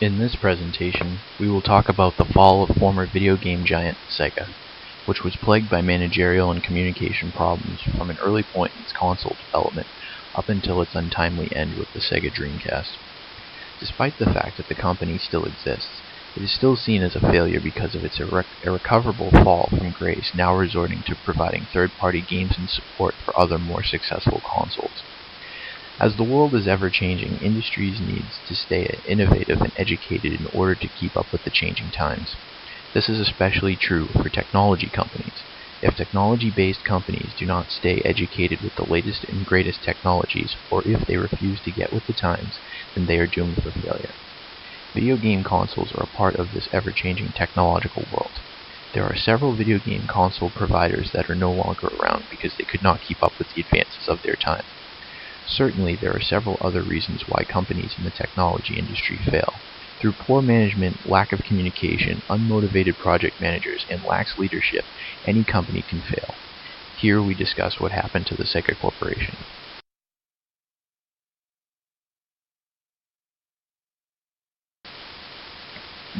In this presentation, we will talk about the fall of former video game giant Sega, which was plagued by managerial and communication problems from an early point in its console development up until its untimely end with the Sega Dreamcast. Despite the fact that the company still exists, it is still seen as a failure because of its irrecoverable fall from grace, now resorting to providing third-party games and support for other more successful consoles. As the world is ever-changing, industries needs to stay innovative and educated in order to keep up with the changing times. This is especially true for technology companies. If technology-based companies do not stay educated with the latest and greatest technologies, or if they refuse to get with the times, then they are doomed for failure. Video game consoles are a part of this ever-changing technological world. There are several video game console providers that are no longer around because they could not keep up with the advances of their time. Certainly, there are several other reasons why companies in the technology industry fail. Through poor management, lack of communication, unmotivated project managers, and lax leadership, any company can fail. Here we discuss what happened to the Sega Corporation.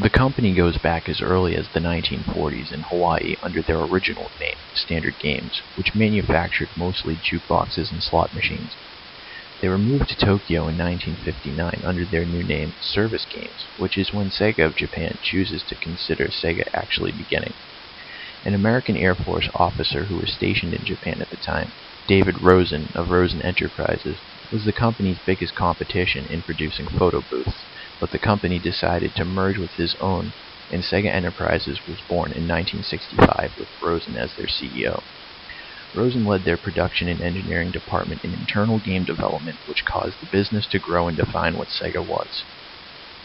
The company goes back as early as the 1940s in Hawaii under their original name, Standard Games, which manufactured mostly jukeboxes and slot machines. They were moved to Tokyo in 1959 under their new name, Service Games, which is when Sega of Japan chooses to consider Sega actually beginning. An American Air Force officer who was stationed in Japan at the time, David Rosen of Rosen Enterprises, was the company's biggest competition in producing photo booths, but the company decided to merge with his own, and Sega Enterprises was born in 1965 with Rosen as their CEO. Rosen led their production and engineering department in internal game development, which caused the business to grow and define what Sega was.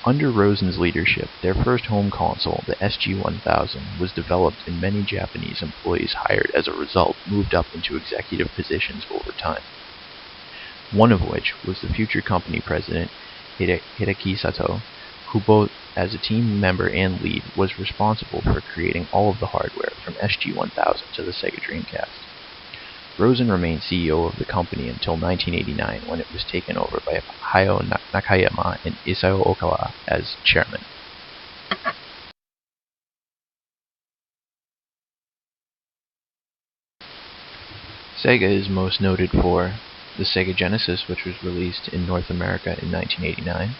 Under Rosen's leadership, their first home console, the SG-1000, was developed and many Japanese employees hired as a result moved up into executive positions over time. One of which was the future company president, Hideki Sato, who both as a team member and lead was responsible for creating all of the hardware from SG-1000 to the Sega Dreamcast. Rosen remained CEO of the company until 1989 when it was taken over by Hayao Nakayama and Isao Okawa as chairman. Sega is most noted for the Sega Genesis, which was released in North America in 1989,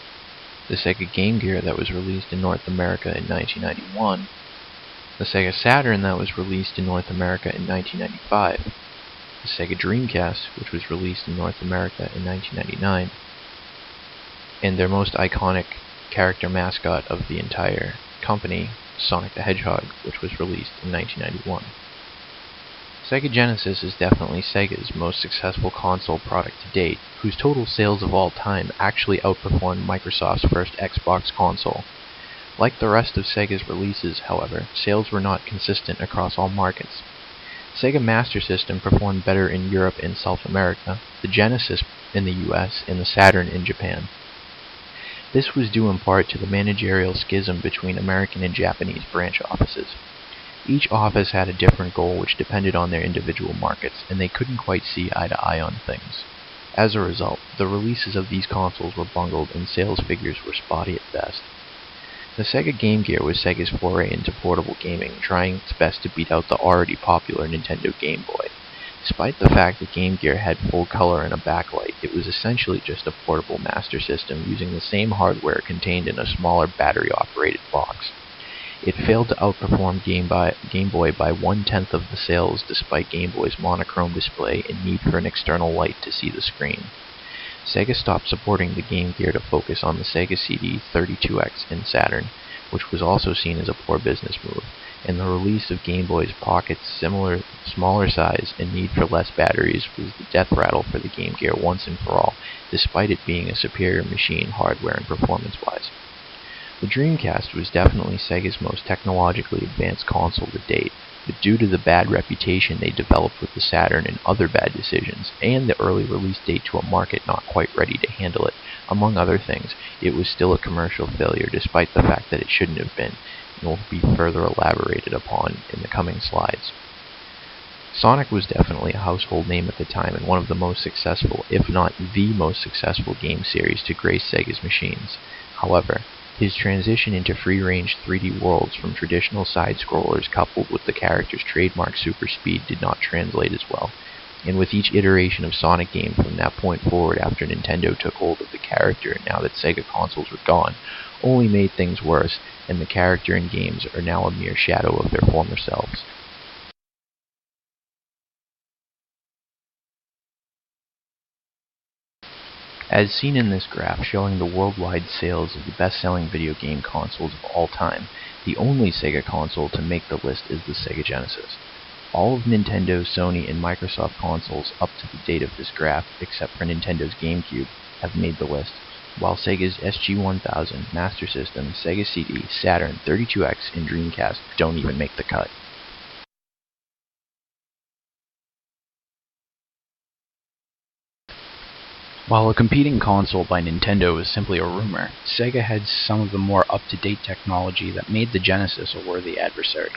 the Sega Game Gear that was released in North America in 1991, the Sega Saturn that was released in North America in 1995, the Sega Dreamcast, which was released in North America in 1999, and their most iconic character mascot of the entire company, Sonic the Hedgehog, which was released in 1991. Sega Genesis is definitely Sega's most successful console product to date, whose total sales of all time actually outperformed Microsoft's first Xbox console. Like the rest of Sega's releases, however, sales were not consistent across all markets. Sega Master System performed better in Europe and South America, the Genesis in the US, and the Saturn in Japan. This was due in part to the managerial schism between American and Japanese branch offices. Each office had a different goal which depended on their individual markets, and they couldn't quite see eye to eye on things. As a result, the releases of these consoles were bungled and sales figures were spotty at best. The Sega Game Gear was Sega's foray into portable gaming, trying its best to beat out the already popular Nintendo Game Boy. Despite the fact that Game Gear had full color and a backlight, it was essentially just a portable Master System using the same hardware contained in a smaller battery-operated box. It failed to outperform Game Boy by 1/10 of the sales despite Game Boy's monochrome display and need for an external light to see the screen. Sega stopped supporting the Game Gear to focus on the Sega CD 32X and Saturn, which was also seen as a poor business move, and the release of Game Boy's Pocket's smaller size and need for less batteries was the death rattle for the Game Gear once and for all, despite it being a superior machine hardware and performance-wise. The Dreamcast was definitely Sega's most technologically advanced console to date, but due to the bad reputation they developed with the Saturn and other bad decisions, and the early release date to a market not quite ready to handle it, among other things, it was still a commercial failure despite the fact that it shouldn't have been, and will be further elaborated upon in the coming slides. Sonic was definitely a household name at the time and one of the most successful, if not the most successful game series to grace Sega's machines. However, His transition into free-range 3D worlds from traditional side-scrollers coupled with the character's trademark super speed did not translate as well, and with each iteration of Sonic game from that point forward after Nintendo took hold of the character now that Sega consoles were gone, only made things worse, and the character and games are now a mere shadow of their former selves. As seen in this graph showing the worldwide sales of the best-selling video game consoles of all time, the only Sega console to make the list is the Sega Genesis. All of Nintendo, Sony, and Microsoft consoles up to the date of this graph, except for Nintendo's GameCube, have made the list, while Sega's SG-1000, Master System, Sega CD, Saturn, 32X, and Dreamcast don't even make the cut. While a competing console by Nintendo was simply a rumor, Sega had some of the more up-to-date technology that made the Genesis a worthy adversary.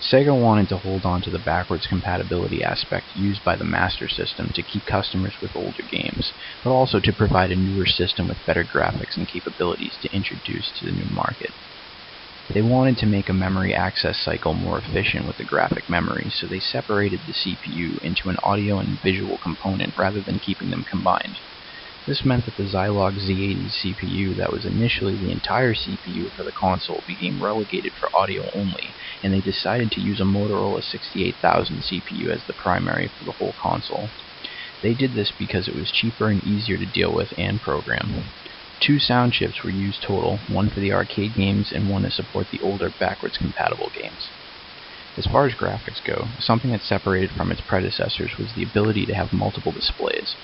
Sega wanted to hold on to the backwards compatibility aspect used by the Master System to keep customers with older games, but also to provide a newer system with better graphics and capabilities to introduce to the new market. They wanted to make a memory access cycle more efficient with the graphic memory, so they separated the CPU into an audio and visual component rather than keeping them combined. This meant that the Zilog Z80 CPU that was initially the entire CPU for the console became relegated for audio only, and they decided to use a Motorola 68000 CPU as the primary for the whole console. They did this because it was cheaper and easier to deal with and program. 2 sound chips were used total, one for the arcade games and one to support the older backwards compatible games. As far as graphics go, something that separated from its predecessors was the ability to have multiple displays.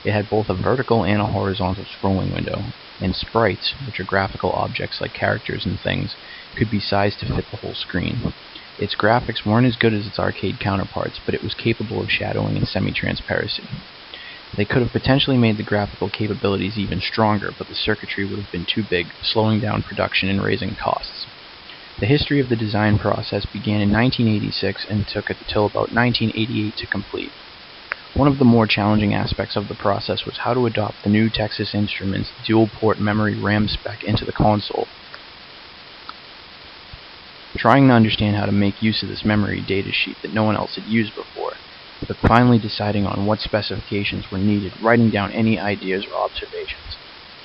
It had both a vertical and a horizontal scrolling window, and sprites, which are graphical objects like characters and things, could be sized to fit the whole screen. Its graphics weren't as good as its arcade counterparts, but it was capable of shadowing and semi-transparency. They could have potentially made the graphical capabilities even stronger, but the circuitry would have been too big, slowing down production and raising costs. The history of the design process began in 1986 and took until about 1988 to complete. One of the more challenging aspects of the process was how to adopt the new Texas Instruments dual-port memory RAM spec into the console. Trying to understand how to make use of this memory datasheet that no one else had used before, but finally deciding on what specifications were needed, writing down any ideas or observations.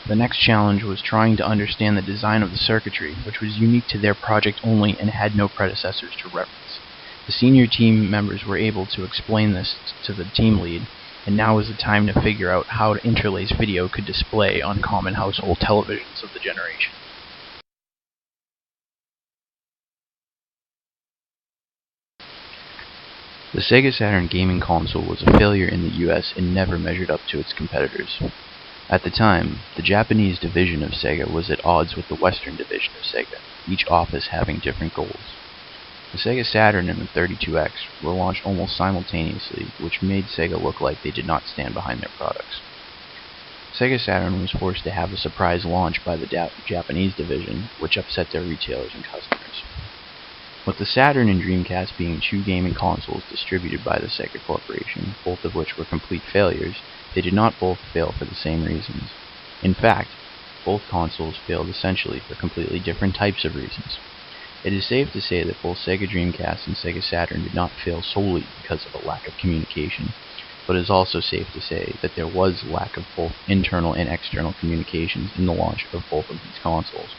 The next challenge was trying to understand the design of the circuitry, which was unique to their project only and had no predecessors to reference. The senior team members were able to explain this to the team lead, and now was the time to figure out how to interlace video could display on common household televisions of the generation. The Sega Saturn gaming console was a failure in the US and never measured up to its competitors. At the time, the Japanese division of Sega was at odds with the Western division of Sega, each office having different goals. The Sega Saturn and the 32X were launched almost simultaneously, which made Sega look like they did not stand behind their products. Sega Saturn was forced to have a surprise launch by the Japanese division, which upset their retailers and customers. With the Saturn and Dreamcast being 2 gaming consoles distributed by the Sega Corporation, both of which were complete failures, they did not both fail for the same reasons. In fact, both consoles failed essentially for completely different types of reasons. It is safe to say that both Sega Dreamcast and Sega Saturn did not fail solely because of a lack of communication, but it is also safe to say that there was lack of both internal and external communications in the launch of both of these consoles.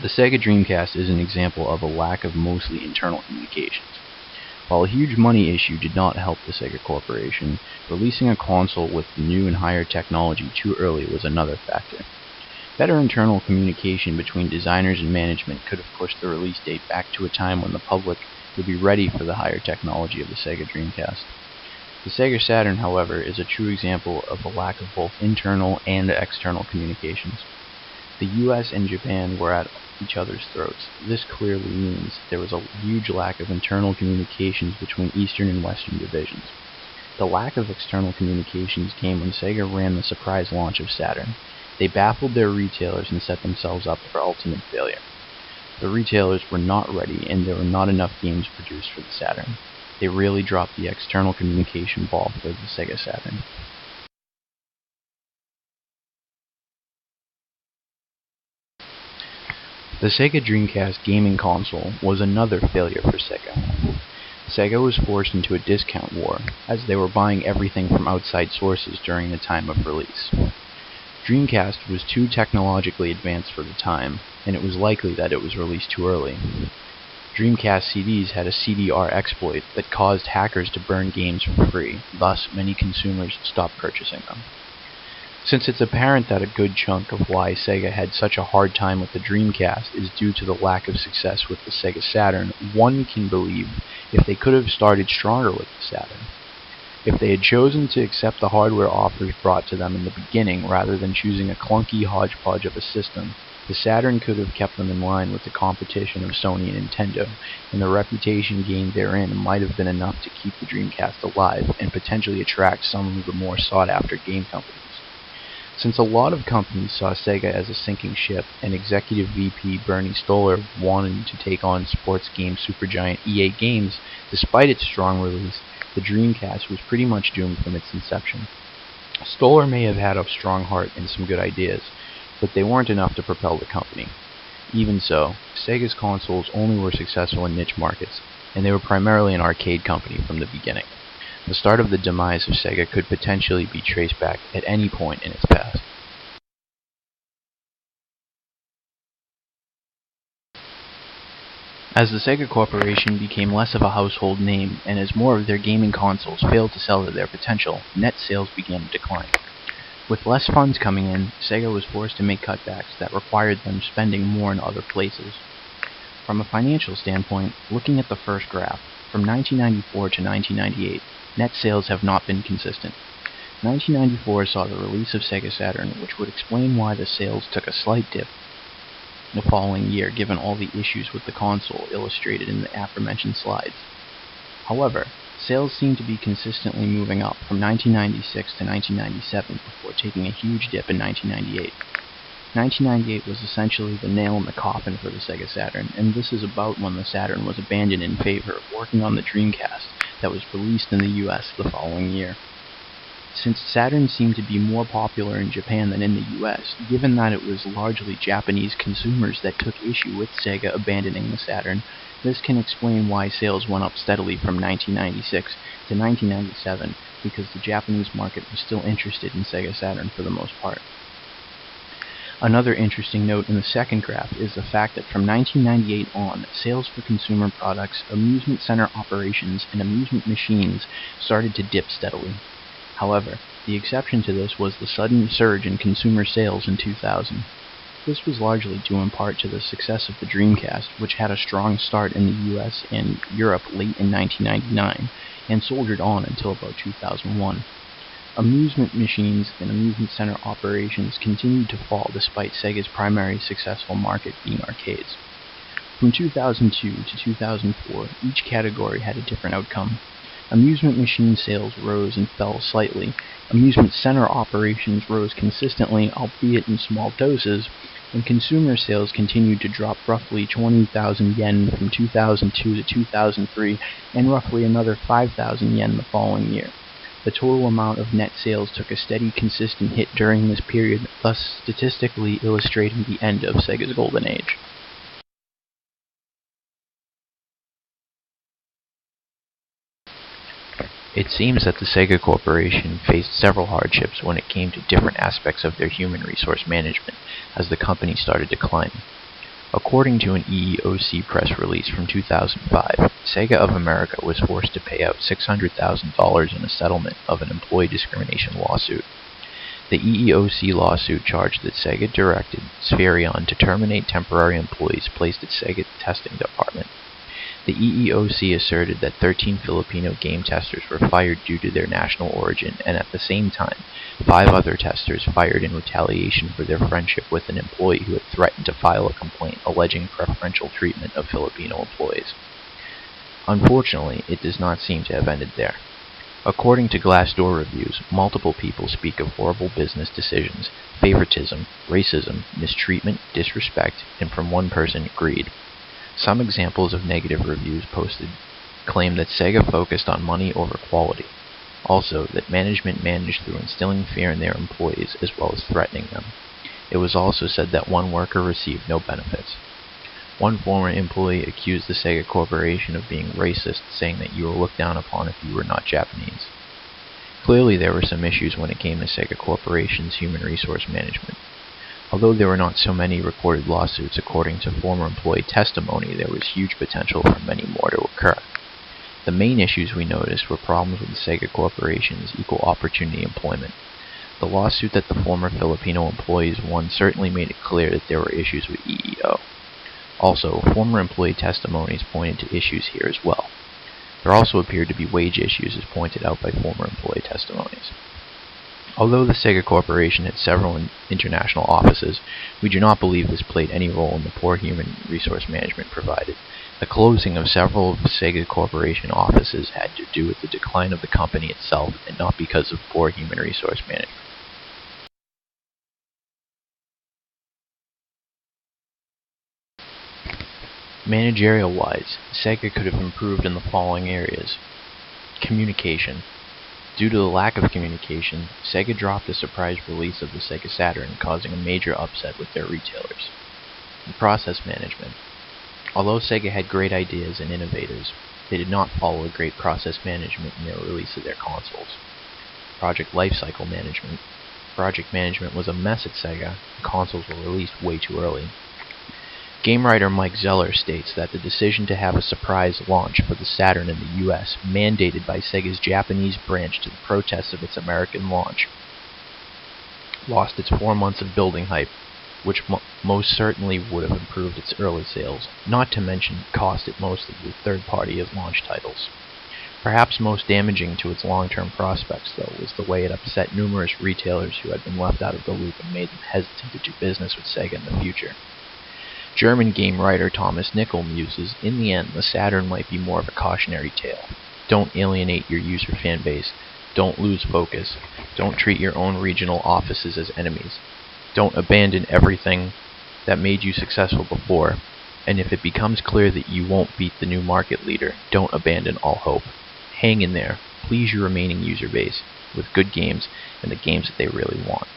The Sega Dreamcast is an example of a lack of mostly internal communications. While a huge money issue did not help the Sega Corporation, releasing a console with new and higher technology too early was another factor. Better internal communication between designers and management could have pushed the release date back to a time when the public would be ready for the higher technology of the Sega Dreamcast. The Sega Saturn, however, is a true example of a lack of both internal and external communications. The US and Japan were at each other's throats. This clearly means there was a huge lack of internal communications between Eastern and Western divisions. The lack of external communications came when Sega ran the surprise launch of Saturn. They baffled their retailers and set themselves up for ultimate failure. The retailers were not ready, and there were not enough games produced for the Saturn. They really dropped the external communication ball for the Sega Saturn. The Sega Dreamcast gaming console was another failure for Sega. Sega was forced into a discount war, as they were buying everything from outside sources during the time of release. Dreamcast was too technologically advanced for the time, and it was likely that it was released too early. Dreamcast CDs had a CDR exploit that caused hackers to burn games for free, thus many consumers stopped purchasing them. Since it's apparent that a good chunk of why Sega had such a hard time with the Dreamcast is due to the lack of success with the Sega Saturn, one can believe if they could have started stronger with the Saturn. If they had chosen to accept the hardware offers brought to them in the beginning rather than choosing a clunky hodgepodge of a system, the Saturn could have kept them in line with the competition of Sony and Nintendo, and the reputation gained therein might have been enough to keep the Dreamcast alive and potentially attract some of the more sought-after game companies. Since a lot of companies saw Sega as a sinking ship, and Executive VP Bernie Stolar wanted to take on sports game supergiant EA Games, despite its strong release, the Dreamcast was pretty much doomed from its inception. Stolar may have had a strong heart and some good ideas, but they weren't enough to propel the company. Even so, Sega's consoles only were successful in niche markets, and they were primarily an arcade company from the beginning. The start of the demise of Sega could potentially be traced back at any point in its past. As the Sega Corporation became less of a household name, and as more of their gaming consoles failed to sell to their potential, net sales began to decline. With less funds coming in, Sega was forced to make cutbacks that required them spending more in other places. From a financial standpoint, looking at the first graph, from 1994 to 1998, net sales have not been consistent. 1994 saw the release of Sega Saturn, which would explain why the sales took a slight dip the following year given all the issues with the console illustrated in the aforementioned slides. However, sales seem to be consistently moving up from 1996 to 1997 before taking a huge dip in 1998. 1998 was essentially the nail in the coffin for the Sega Saturn, and this is about when the Saturn was abandoned in favor of working on the Dreamcast that was released in the US the following year. Since Saturn seemed to be more popular in Japan than in the US, given that it was largely Japanese consumers that took issue with Sega abandoning the Saturn, this can explain why sales went up steadily from 1996 to 1997, because the Japanese market was still interested in Sega Saturn for the most part. Another interesting note in the second graph is the fact that from 1998 on, sales for consumer products, amusement center operations, and amusement machines started to dip steadily. However, the exception to this was the sudden surge in consumer sales in 2000. This was largely due in part to the success of the Dreamcast, which had a strong start in the US and Europe late in 1999, and soldiered on until about 2001. Amusement machines and amusement center operations continued to fall despite Sega's primary successful market being arcades. From 2002 to 2004, each category had a different outcome. Amusement machine sales rose and fell slightly. Amusement center operations rose consistently, albeit in small doses, and consumer sales continued to drop roughly 20,000 yen from 2002 to 2003, and roughly another 5,000 yen the following year. The total amount of net sales took a steady, consistent hit during this period, thus statistically illustrating the end of Sega's golden age. It seems that the Sega Corporation faced several hardships when it came to different aspects of their human resource management as the company started declining. According to an EEOC press release from 2005, Sega of America was forced to pay out $600,000 in a settlement of an employee discrimination lawsuit. The EEOC lawsuit charged that Sega directed Spherion to terminate temporary employees placed at Sega's testing department. The EEOC asserted that 13 Filipino game testers were fired due to their national origin, and at the same time, 5 other testers fired in retaliation for their friendship with an employee who had threatened to file a complaint alleging preferential treatment of Filipino employees. Unfortunately, it does not seem to have ended there. According to Glassdoor reviews, multiple people speak of horrible business decisions, favoritism, racism, mistreatment, disrespect, and from one person, greed. Some examples of negative reviews posted claim that Sega focused on money over quality. Also, that management managed through instilling fear in their employees as well as threatening them. It was also said that one worker received no benefits. One former employee accused the Sega Corporation of being racist, saying that you were looked down upon if you were not Japanese. Clearly there were some issues when it came to Sega Corporation's human resource management. Although there were not so many recorded lawsuits, according to former employee testimony, there was huge potential for many more to occur. The main issues we noticed were problems with the Sega Corporation's equal opportunity employment. The lawsuit that the former Filipino employees won certainly made it clear that there were issues with EEO. Also, former employee testimonies pointed to issues here as well. There also appeared to be wage issues as pointed out by former employee testimonies. Although the Sega Corporation had several international offices, we do not believe this played any role in the poor human resource management provided. The closing of several of the Sega Corporation offices had to do with the decline of the company itself and not because of poor human resource management. Managerial-wise, Sega could have improved in the following areas. Communication. Due to the lack of communication, Sega dropped the surprise release of the Sega Saturn, causing a major upset with their retailers. And process management. Although Sega had great ideas and innovators, they did not follow a great process management in their release of their consoles. Project lifecycle management. Project management was a mess at Sega, and consoles were released way too early. Game writer Mike Zeller states that the decision to have a surprise launch for the Saturn in the US, mandated by Sega's Japanese branch to the protests of its American launch, lost its 4 months of building hype, which most certainly would have improved its early sales, not to mention cost it mostly with third-party as launch titles. Perhaps most damaging to its long-term prospects, though, was the way it upset numerous retailers who had been left out of the loop and made them hesitant to do business with Sega in the future. German game writer Thomas Nickel muses, in the end, the Saturn might be more of a cautionary tale. Don't alienate your user fan base. Don't lose focus. Don't treat your own regional offices as enemies. Don't abandon everything that made you successful before. And if it becomes clear that you won't beat the new market leader, don't abandon all hope. Hang in there. Please your remaining user base with good games and the games that they really want.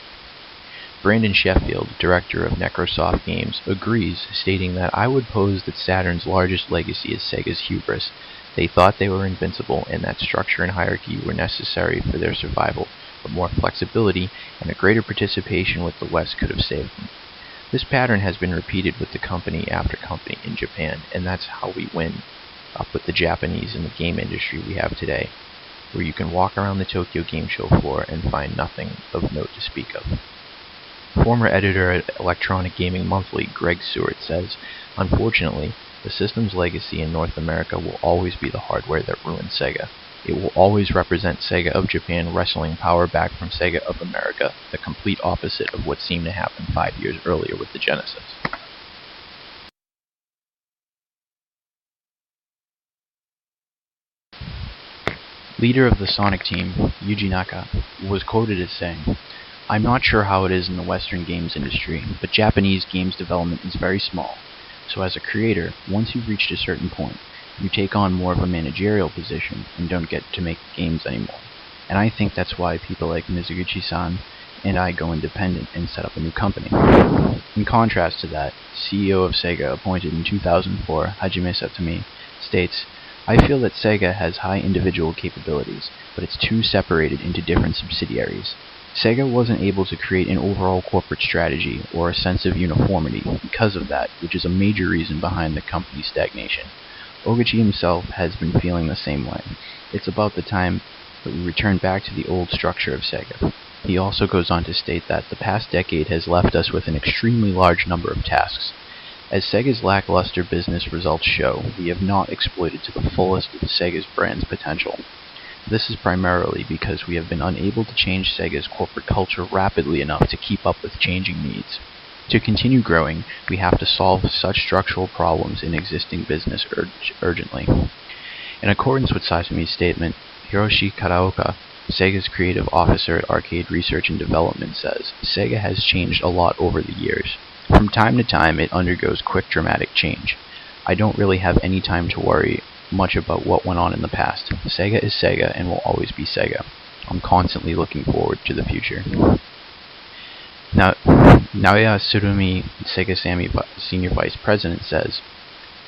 Brandon Sheffield, director of Necrosoft Games, agrees, stating that I would pose that Saturn's largest legacy is Sega's hubris. They thought they were invincible and that structure and hierarchy were necessary for their survival, but more flexibility and a greater participation with the West could have saved them. This pattern has been repeated with the company after company in Japan, and that's how we win up with the Japanese in the game industry we have today, where you can walk around the Tokyo Game Show floor and find nothing of note to speak of. Former editor at Electronic Gaming Monthly, Greg Seward, says, unfortunately, the system's legacy in North America will always be the hardware that ruined Sega. It will always represent Sega of Japan wresting power back from Sega of America, the complete opposite of what seemed to happen 5 years earlier with the Genesis. Leader of the Sonic team, Yuji Naka, was quoted as saying, I'm not sure how it is in the Western games industry, but Japanese games development is very small. So as a creator, once you've reached a certain point, you take on more of a managerial position and don't get to make games anymore. And I think that's why people like Mizuguchi-san and I go independent and set up a new company. In contrast to that, CEO of Sega appointed in 2004, Hajime Satomi, states, I feel that Sega has high individual capabilities, but it's too separated into different subsidiaries. Sega wasn't able to create an overall corporate strategy or a sense of uniformity because of that, which is a major reason behind the company's stagnation. Oguchi himself has been feeling the same way. It's about the time that we return back to the old structure of Sega. He also goes on to state that the past decade has left us with an extremely large number of tasks. As Sega's lackluster business results show, we have not exploited to the fullest of Sega's brand's potential. This is primarily because we have been unable to change Sega's corporate culture rapidly enough to keep up with changing needs. To continue growing, we have to solve such structural problems in existing business urgently. In accordance with Satomi's statement, Hiroshi Karaoka, Sega's creative officer at Arcade Research and Development, says, Sega has changed a lot over the years. From time to time, it undergoes quick dramatic change. I don't really have any time to worry much about what went on in the past. Sega is Sega and will always be Sega. I'm constantly looking forward to the future. Now Naoya Tsurumi, Sega Senior Vice President, says,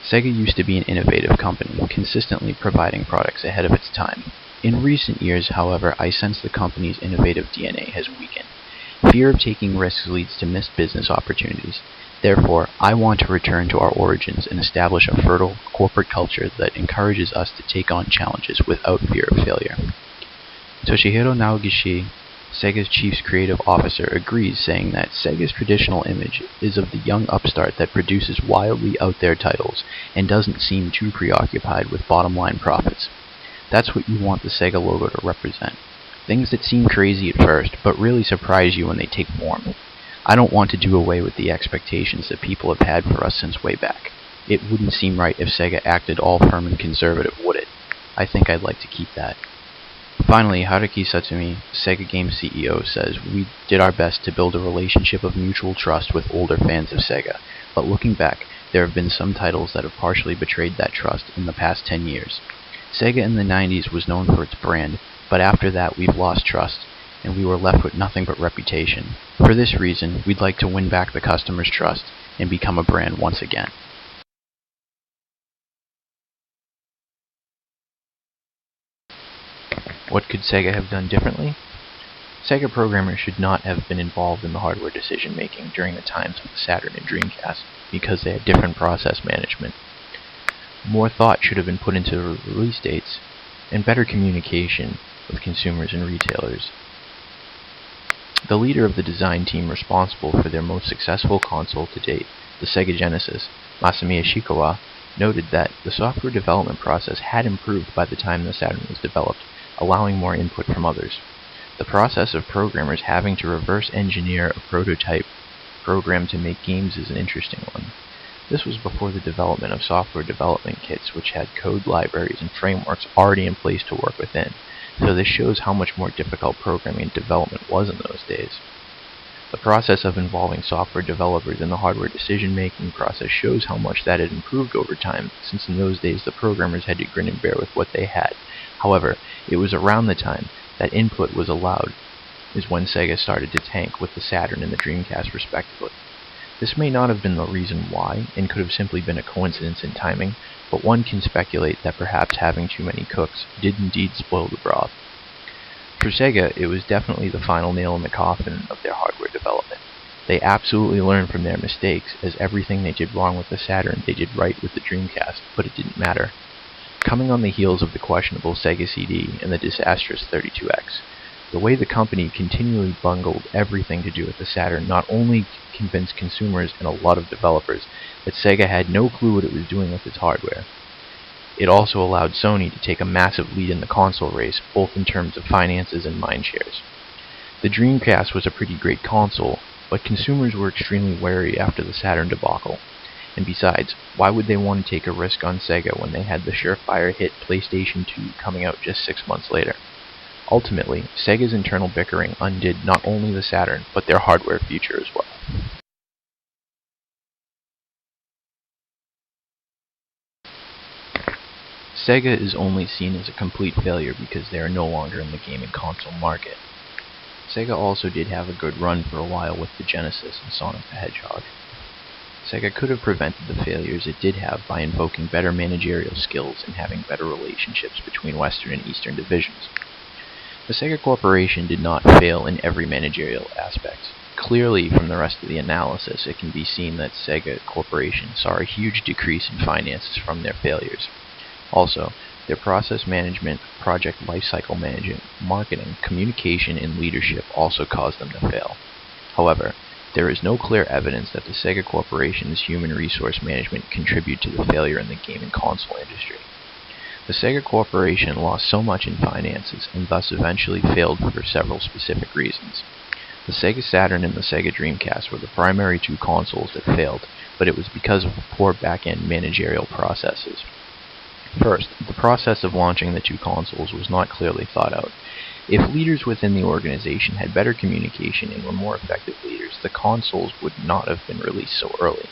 Sega used to be an innovative company, consistently providing products ahead of its time. In recent years, however, I sense the company's innovative DNA has weakened. Fear of taking risks leads to missed business opportunities. Therefore, I want to return to our origins and establish a fertile corporate culture that encourages us to take on challenges without fear of failure. Toshihiro Naogishi, Sega's chief creative officer, agrees, saying that Sega's traditional image is of the young upstart that produces wildly out-there titles and doesn't seem too preoccupied with bottom-line profits. That's what you want the Sega logo to represent. Things that seem crazy at first, but really surprise you when they take form. I don't want to do away with the expectations that people have had for us since way back. It wouldn't seem right if Sega acted all firm and conservative, would it? I think I'd like to keep that. Finally, Haruki Satsumi, Sega Games CEO, says, We did our best to build a relationship of mutual trust with older fans of Sega, but looking back, there have been some titles that have partially betrayed that trust in the past 10 years. Sega in the 90s was known for its brand, but after that we've lost trust, and we were left with nothing but reputation. For this reason, we'd like to win back the customer's trust and become a brand once again. What could Sega have done differently? Sega programmers should not have been involved in the hardware decision-making during the times of the Saturn and Dreamcast, because they had different process management. More thought should have been put into release dates, and better communication with consumers and retailers. The leader of the design team responsible for their most successful console to date, the Sega Genesis, Masamiya Shikawa, noted that the software development process had improved by the time the Saturn was developed, allowing more input from others. The process of programmers having to reverse engineer a prototype program to make games is an interesting one. This was before the development of software development kits, which had code libraries and frameworks already in place to work within, so this shows how much more difficult programming and development was in those days. The process of involving software developers in the hardware decision-making process shows how much that had improved over time, since in those days the programmers had to grin and bear with what they had. However, it was around the time that input was allowed is when Sega started to tank with the Saturn and the Dreamcast respectively. This may not have been the reason why, and could have simply been a coincidence in timing, but one can speculate that perhaps having too many cooks did indeed spoil the broth. For Sega, it was definitely the final nail in the coffin of their hardware development. They absolutely learned from their mistakes, as everything they did wrong with the Saturn they did right with the Dreamcast, but it didn't matter. Coming on the heels of the questionable Sega CD and the disastrous 32X, the way the company continually bungled everything to do with the Saturn not only convinced consumers and a lot of developers that Sega had no clue what it was doing with its hardware. It also allowed Sony to take a massive lead in the console race, both in terms of finances and mind shares. The Dreamcast was a pretty great console, but consumers were extremely wary after the Saturn debacle. And besides, why would they want to take a risk on Sega when they had the surefire hit PlayStation 2 coming out just 6 months later? Ultimately, Sega's internal bickering undid not only the Saturn, but their hardware future as well. Sega is only seen as a complete failure because they are no longer in the gaming console market. Sega also did have a good run for a while with the Genesis and Sonic the Hedgehog. Sega could have prevented the failures it did have by invoking better managerial skills and having better relationships between Western and Eastern divisions. The Sega Corporation did not fail in every managerial aspect. Clearly, from the rest of the analysis, it can be seen that Sega Corporation saw a huge decrease in finances from their failures. Also, their process management, project lifecycle management, marketing, communication, and leadership also caused them to fail. However, there is no clear evidence that the Sega Corporation's human resource management contributed to the failure in the gaming console industry. The Sega Corporation lost so much in finances and thus eventually failed for several specific reasons. The Sega Saturn and the Sega Dreamcast were the primary two consoles that failed, but it was because of poor back-end managerial processes. First, the process of launching the two consoles was not clearly thought out. If leaders within the organization had better communication and were more effective leaders, the consoles would not have been released so early.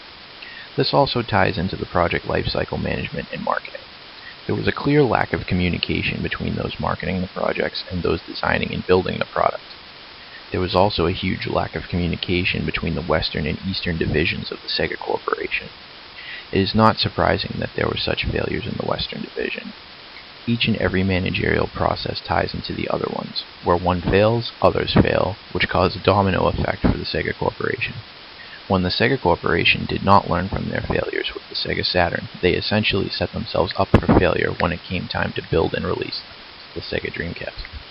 This also ties into the project lifecycle management and marketing. There was a clear lack of communication between those marketing the projects and those designing and building the product. there was also a huge lack of communication between the Western and Eastern divisions of the Sega Corporation. It is not surprising that there were such failures in the Western Division. Each and every managerial process ties into the other ones. Where one fails, others fail, which caused a domino effect for the Sega Corporation. When the Sega Corporation did not learn from their failures with the Sega Saturn, they essentially set themselves up for failure when it came time to build and release the Sega Dreamcast.